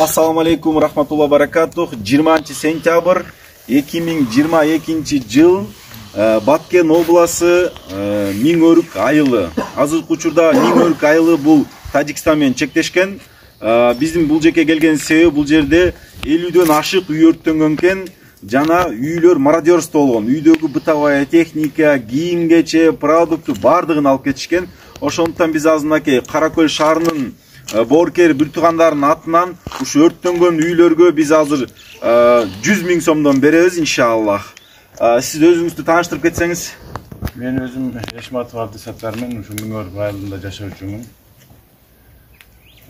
Assalamu alaikum rahmatullah barakatuh. 20 сентябрь 2022 жыл Баткен обласы Миңөрүк айылы. Азыркы учурда Миңөрүк айылы бул Тажикстан менен чектешкен. Биздин бул жерге келген себеби бул жерде 50дөн ашык үй өрттөнгөн экен. Жана үйлөр мародерство болгон. Үйдөгү бытовая техника, кийим-кече, продукты бардыгын алып кетишкен. Ошондуктан биз азыркы Каракөл шаарынын Боркер бир туугандарынын атынан ушу өрттөнгөн үйлөргө биз азыр 100 миң сомдон беребиз иншаллах. Сиз өзүңүздү тааныштырып кетсеңиз. Мен өзүм Эшматов Абдысаттар мен ушу Миңөрүк айылында жашоочумун.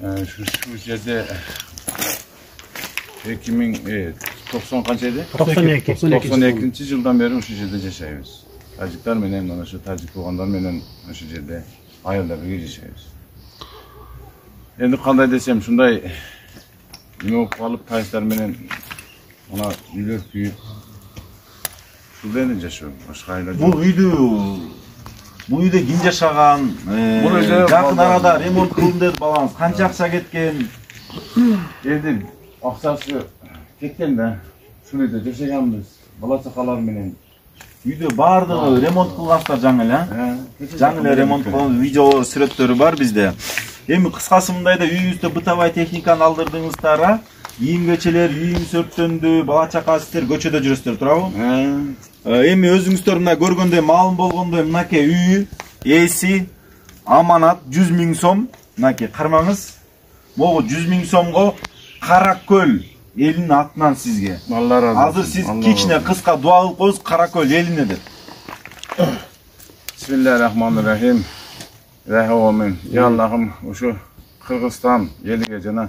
Şu жерде 2090 канча эди? 92 жылдан бери ушу жерде жашайбыз. Тажиктар менен мына ушу тажик туугандар менен ушу жерде айылда бирге жашайбыз. Endi qanday desem shunday nima bo'lib qolib tayslar menen mana uylar kuyib shunda endi jashoo boshqa aylar bu uyda kim жашаган, жакын арада ремонт кылдым dedi балаңыз, канча акча кеткен? Endi акчасы кеткен да. Ушул үйдө жашаганбыз бала чакалар менен. Үйдө бардыгы ремонт кылгансыздар жаңы эле? Жаңы эле ремонт кылган видеолор, сүрөттөрү бар бизде. Эми кыскасы мындайда үйүңүздө бытовая техниканы алдырдыңыздар, кийим-кечелер, үйүңүз өрттөндү, бала чака сиздер көчөдө жүрөсүздөр, туурабы? Эми өзүңүздөр мына көргөндөй маалым болгондой мынакей үй ээси аманат 100 миң сом. Мынакей кармаңыз. Могу 100 миң сомго Каракөл элинин атынан сизге. Азыр сиз кичине кыска дуа кылып коюңуз Каракөл элине деп. Bismillahirrahmanirrahim. Rahmanım, ya Allah'ım, şu Kırgızstan eliga jana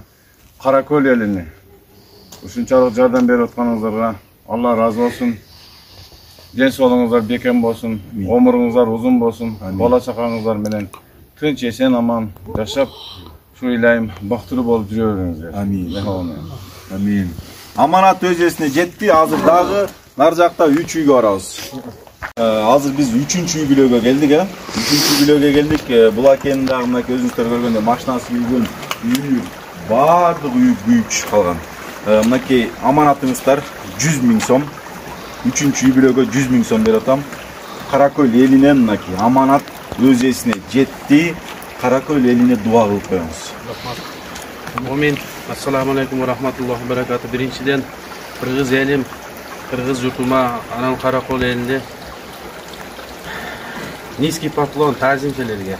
Karakol elini uşunçalыk жардам берип атканыңыздарга Allah razı olsun. Ден соолугуңуздар бекем болсун, өмүрүңүздөр узун болсун, бала чакаңыздар менен тынч эсен аман жашап, şu илайым бактылуу болуп жүрө бериңиздер. Амин. Амин. Аманат өз эсине жетти, азыр дагы нар жакта 3 үйгө барабыз. Азыр биз 3-чү үй бүлөгө келдик, 3-чү бүлөгө келдик. Бул акенин дагы мына өзүңүздөр көргөндөй машинасы күйгөн, үй бардыгы үй күйүп чыгып калган. Мынакей аманатыңыздар 100 миң сом. 3-чү үй бүлөгө 100 миң сом берип атам. Каракөл элинен мынакей аманат өз эсине жетти. Каракөл элине дуа кылып коюңуз. Амин. Ассаламу алейкум ва рахматуллахи ва баракату. Биринчиден Кыргыз элим, Кыргыз журтума, анан Каракөл элинде низкий поклон тазимчелерге.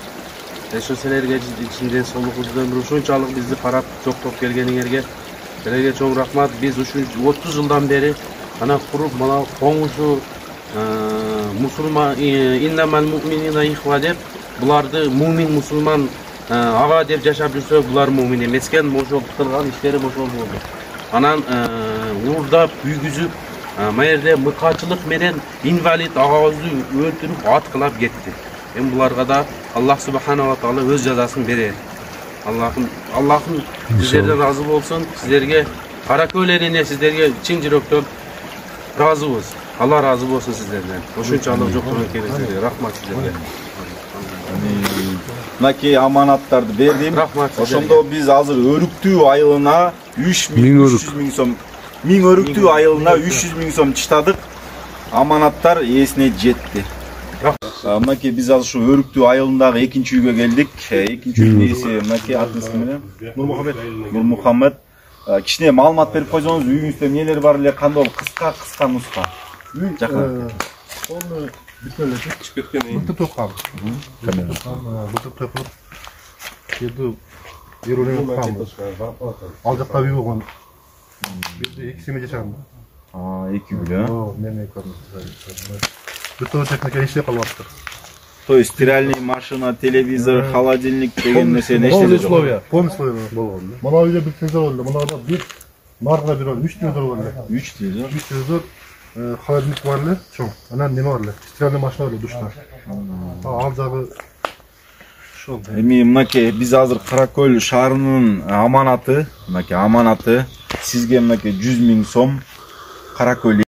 Ошо силерге ичинден соолугуңуздан ушунчалык бизди карап жоктоп келгениңерге силерге чоң рахмат. Биз ушу 30 жылдан бери ана куруп мына коңушу мусулман иннамал муъминина ихва деп буларды мумин мусулман ага деп жашап жүрсө булар мумин эмес экен. Ошол кылган иштери ошол болду. Анан уурдап үйгүзүп Майерде мыкачылык менен инвалид агабызды өлтүрүп аткылап кетти. Эми буларга да Аллах субхана ва таала өз жазасын берет. Аллахым сиздерден разы болсун. Сиздерге Каракөл элине сиздерге чын жүрөктөн разыбыз. Алла разы болсун сиздерден. Ошончалык жоктон келесиздерге рахмат сиздерге. Мынакей аманаттарды бердим. Ошондо биз азыр Өрүктүү айылына 300 миң сом Миңөрүктүү айылына 300 миң сом чыштадык. Аманаттар эсине жетти. Мынакей биз азыр ушу Өрүктүү айылындагы экинчи үйгө келдик. Экинчи үйдүн ээси мынакей атыңыз ким эле? Нурмухаммед. Кичине маалымат берип койсоңуз, үйүңүздө эмнелер бар эле, кандай кыска нуска. Жакын. Onu bitmeli. Bıtıp tokam. Bıtıp tokam. Yedi yürüyen kam. Alacakta bir bakın. Bir de ikisi mi geçen? Iki bile. Ne yapalım? Bütün teknik işe kalmaktı. То есть стиральный машина, телевизор, холодильник деген нерсе не иштеди жок. Полный условия болгон. Мына үйдө бир телевизор болду. Мына бир нарга бир 3 телевизор болду. 3 телевизор. 3 телевизор. Холодильник var эле, чоң. Анан неме бар эле? Стиральный машина бар, душта. Ал жагы ошол. Эми мынакей биз азыр Каракөл шаарынын аманаты, мынакей аманаты сизге мынакей 100 миң сом Каракөл